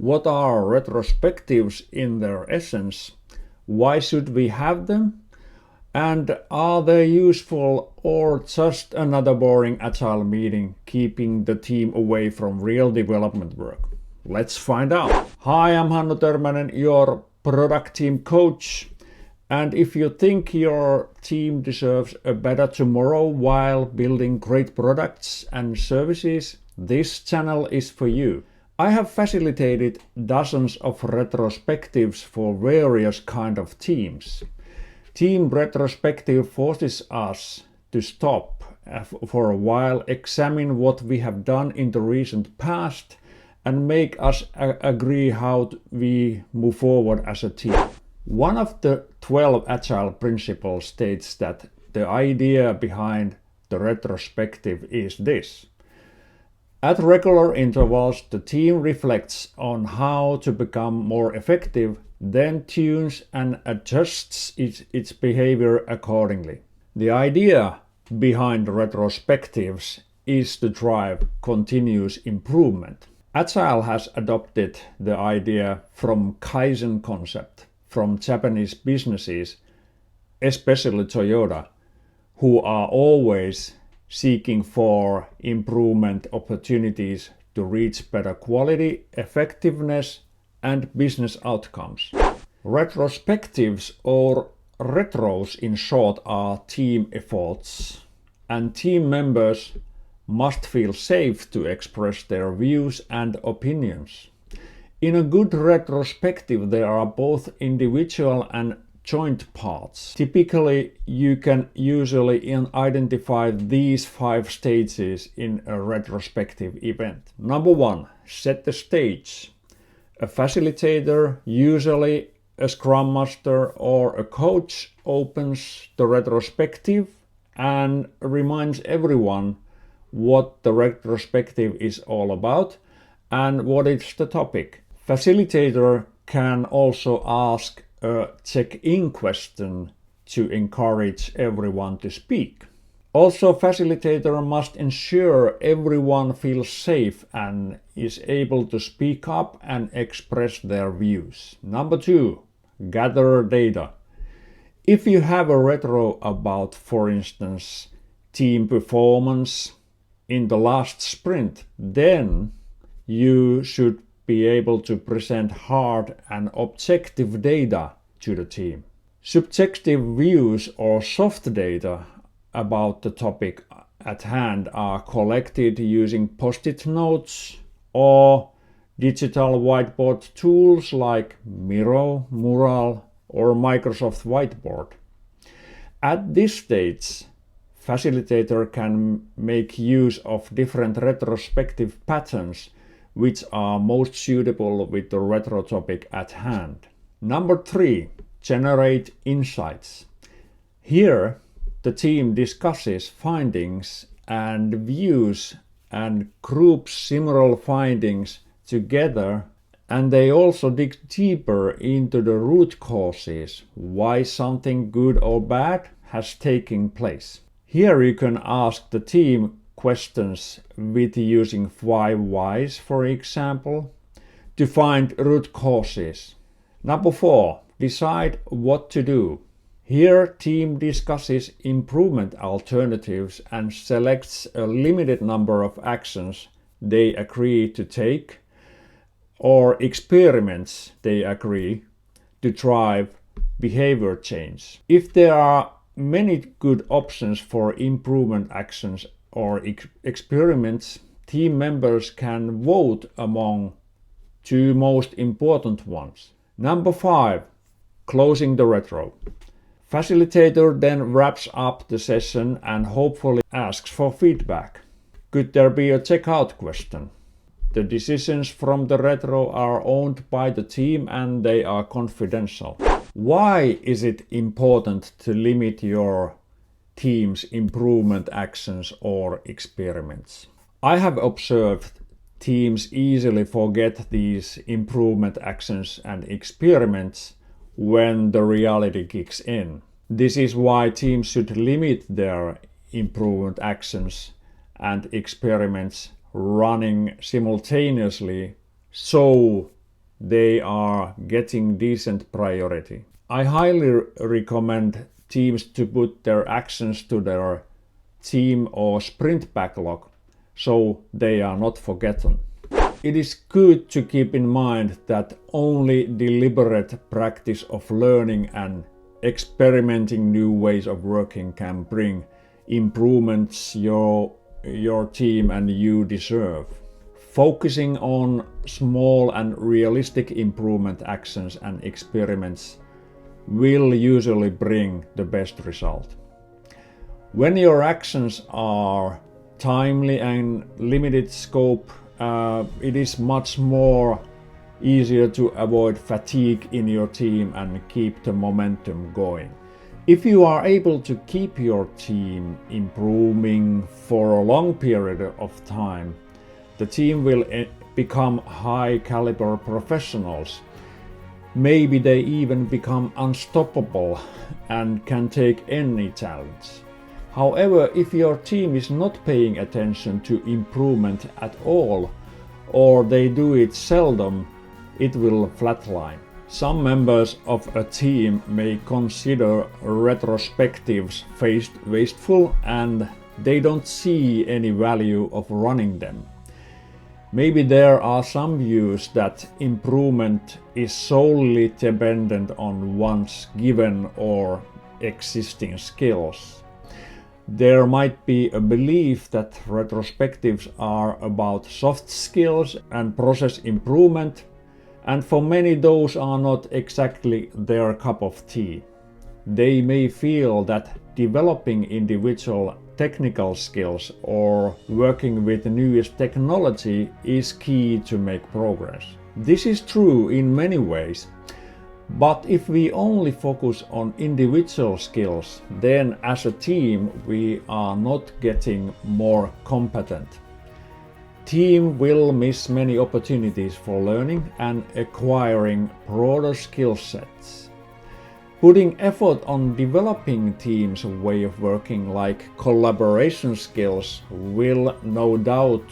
What are retrospectives in their essence? Why should we have them? And are they useful or just another boring agile meeting keeping the team away from real development work? Let's find out. Hi, I'm Hannu Törmänen, your product team coach. And if you think your team deserves a better tomorrow while building great products and services, this channel is for you. I have facilitated dozens of retrospectives for various kind of teams. Team retrospective forces us to stop for a while, examine what we have done in the recent past, and make us agree how we move forward as a team. One of the 12 agile principles states that the idea behind the retrospective is this. At regular intervals, the team reflects on how to become more effective, then tunes and adjusts its behavior accordingly. The idea behind retrospectives is to drive continuous improvement. Agile has adopted the idea from Kaizen concept from Japanese businesses, especially Toyota, who are always seeking for improvement opportunities to reach better quality, effectiveness, and business outcomes. Retrospectives, or retros in short, are team efforts, and team members must feel safe to express their views and opinions. In a good retrospective, there are both individual and joint parts. Typically, you can usually identify these 5 stages in a retrospective event. Number 1, set the stage. A facilitator, usually a scrum master or a coach, opens the retrospective and reminds everyone what the retrospective is all about and what is the topic. Facilitator can also ask a check-in question to encourage everyone to speak. Also, facilitator must ensure everyone feels safe and is able to speak up and express their views. Number 2, gather data. If you have a retro about, for instance, team performance in the last sprint, then you should be able to present hard and objective data to the team. Subjective views or soft data about the topic at hand are collected using post-it notes or digital whiteboard tools like Miro, Mural, or Microsoft Whiteboard. At this stage, facilitator can make use of different retrospective patterns which are most suitable with the retro topic at hand. Number 3, generate insights. Here, the team discusses findings and views and groups similar findings together, and they also dig deeper into the root causes, why something good or bad has taken place. Here you can ask the team questions with using 5 whys, for example, to find root causes. Number 4, decide what to do. Here, team discusses improvement alternatives and selects a limited number of actions they agree to take or experiments they agree to drive behavior change. If there are many good options for improvement actions or experiments, team members can vote among 2 most important ones. Number 5, closing the retro. Facilitator then wraps up the session and hopefully asks for feedback. Could there be a checkout question? The decisions from the retro are owned by the team and they are confidential. Why is it important to limit your team's improvement actions or experiments? I have observed teams easily forget these improvement actions and experiments when the reality kicks in. This is why teams should limit their improvement actions and experiments running simultaneously so they are getting decent priority. I highly recommend teams to put their actions to their team or sprint backlog so they are not forgotten. It is good to keep in mind that only deliberate practice of learning and experimenting new ways of working can bring improvements your team and you deserve. Focusing on small and realistic improvement actions and experiments will usually bring the best result. When your actions are timely and limited scope, it is much more easier to avoid fatigue in your team and keep the momentum going. If you are able to keep your team improving for a long period of time, the team will become high caliber professionals. Maybe they even become unstoppable and can take any challenge. However, if your team is not paying attention to improvement at all, or they do it seldom, it will flatline. Some members of a team may consider retrospectives wasteful and they don't see any value of running them. Maybe there are some views that improvement is solely dependent on one's given or existing skills. There might be a belief that retrospectives are about soft skills and process improvement, and for many those are not exactly their cup of tea. They may feel that developing individual technical skills or working with the newest technology is key to make progress. This is true in many ways, but if we only focus on individual skills, then as a team we are not getting more competent. Team will miss many opportunities for learning and acquiring broader skill sets. Putting effort on developing teams' way of working, like collaboration skills, will no doubt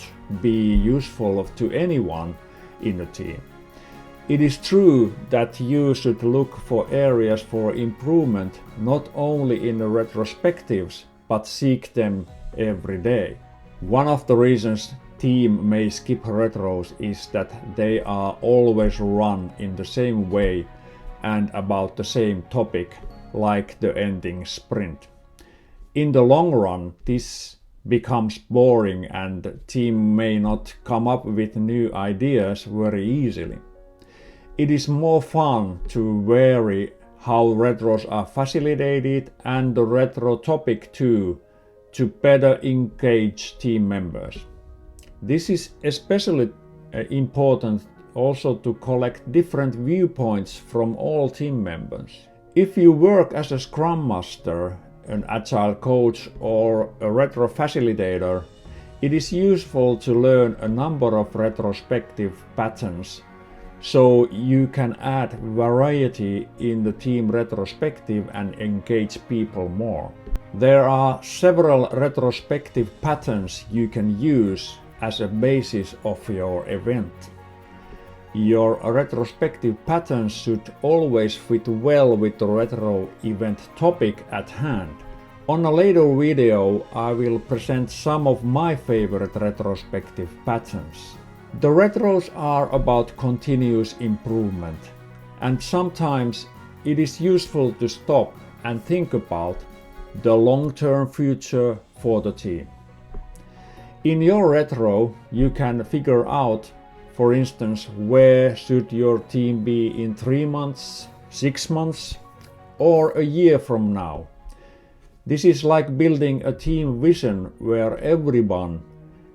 be useful to anyone in a team. It is true that you should look for areas for improvement not only in the retrospectives, but seek them every day. One of the reasons team may skip retros is that they are always run in the same way and about the same topic, like the ending sprint. In the long run, this becomes boring and the team may not come up with new ideas very easily. It is more fun to vary how retros are facilitated and the retro topic too, to better engage team members. This is especially important also to collect different viewpoints from all team members. If you work as a Scrum Master, an Agile coach or a retro facilitator, it is useful to learn a number of retrospective patterns so you can add variety in the team retrospective and engage people more. There are several retrospective patterns you can use as a basis of your event. Your retrospective patterns should always fit well with the retro event topic at hand. On a later video, I will present some of my favorite retrospective patterns. The retros are about continuous improvement, and sometimes it is useful to stop and think about the long-term future for the team. In your retro, you can figure out, for instance, where should your team be in 3 months, 6 months, or a year from now. This is like building a team vision where everyone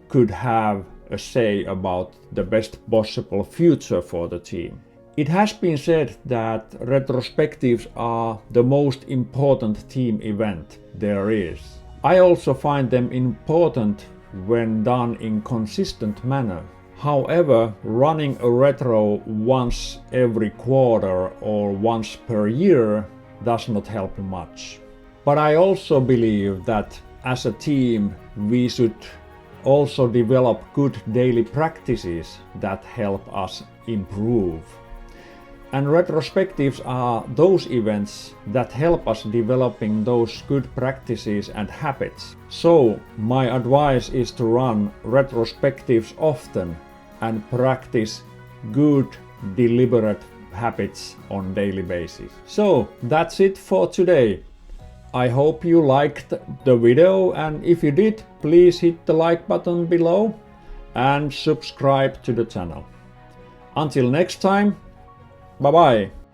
could have a say about the best possible future for the team. It has been said that retrospectives are the most important team event there is. I also find them important when done in consistent manner. However, running a retro once every quarter or once per year does not help much. But I also believe that as a team we should also develop good daily practices that help us improve. And retrospectives are those events that help us developing those good practices and habits. So my advice is to run retrospectives often and practice good, deliberate habits on daily basis. So that's it for today. I hope you liked the video, and if you did, please hit the like button below and subscribe to the channel. Until next time, bye bye!